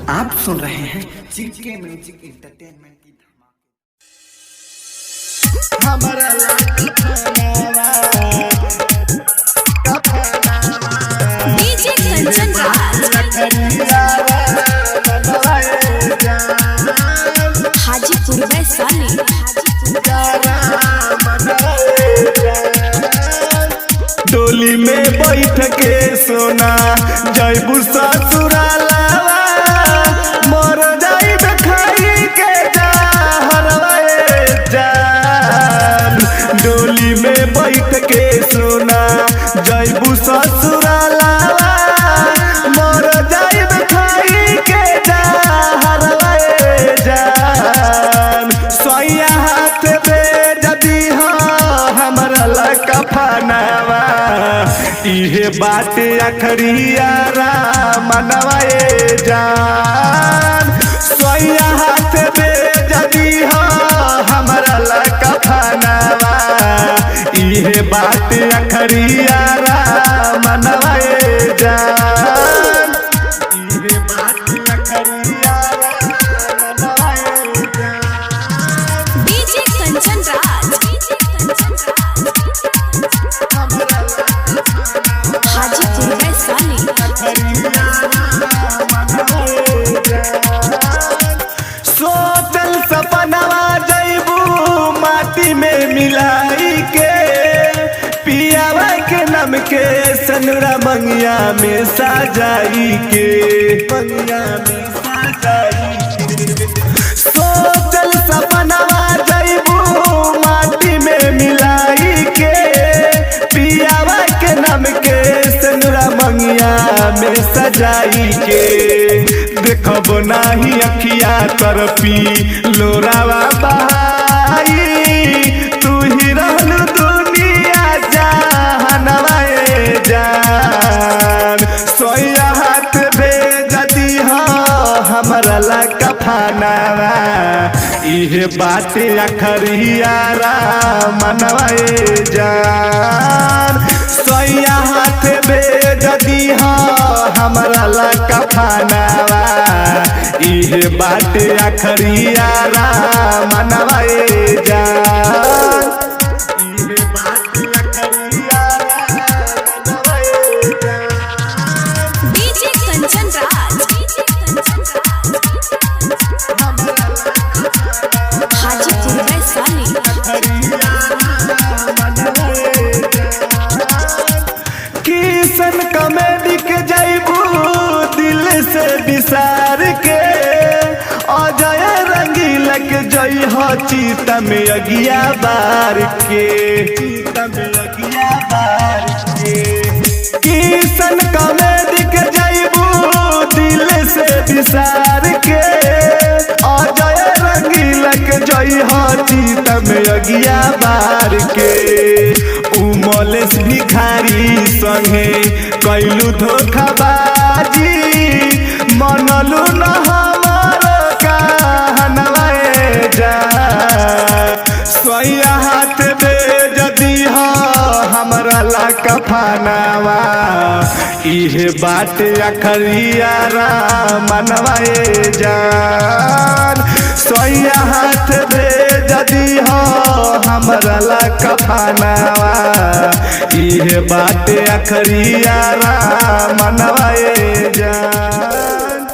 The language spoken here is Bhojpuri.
आप सुन रहे हैं जीके म्यूजिक एंटरटेनमेंट की हमारा डीजे कंचन हाजीपुर वैशाली। डोली में बैठ के सोना जयबू ससुराला मर जाई खाई के जान। डोली में बैठ के सोना जयबू ससुराला मर जाई खाई के जान। सोया हाथ पे जदी हमरा लका फनावा इहे बात अखरियारा मनवाए जान। सोया हाथ पे जदी हमरा लका फनावा इहे बात अखरियारा मनवाए जान। इहे बात अखरियारा मनवाए जान। डीजे कंचन हाजीपुर वैशाली। सोचल सपनवा जैबू माटी में मिलाई के पियावा के नम के सनुरा मंगिया में सजाई के मंगिया में सजाई के। सोचल सपनवा जैबू माटी में मिलाई के पियावा के नम के सनुरा मंगिया में सजाई के। देखब नाही अखिया तरपी लोरावा बहाई तू ही रहलू दुनिया जहानवाए जान। सोया हाथ भेजती हमरा लका फनावा इहे बात अखरियारा मनवाए जान। सोया हाथ भेजती हमरा लका फनावा इहे बात अखरियारा मनवाए जान। इहे बात अखरियारा मनवाए जान। डीजे कंचन हाजीपुर वैशाली। किशन कमेडी के जैबू दिल से विसार के अजय रंगील के जई हो चीता में अगिया बार के चीता में अगिया बार के। किशन कमेडी के जैबू दिल से विसार के अजय रंगील के जई हो चीता में अगिया बार के। उमलेश भिखारी संगे कैलू धोखाबाजी मनलू न हमर कहनवाए जान। सोया हाथ भेजती हमरा लका फनावा इहे बात अखरियारा मनवाए जान। सोया हाथ भेजती हमरा लका फनावा इहे बात अखरियारा मनवाए जान।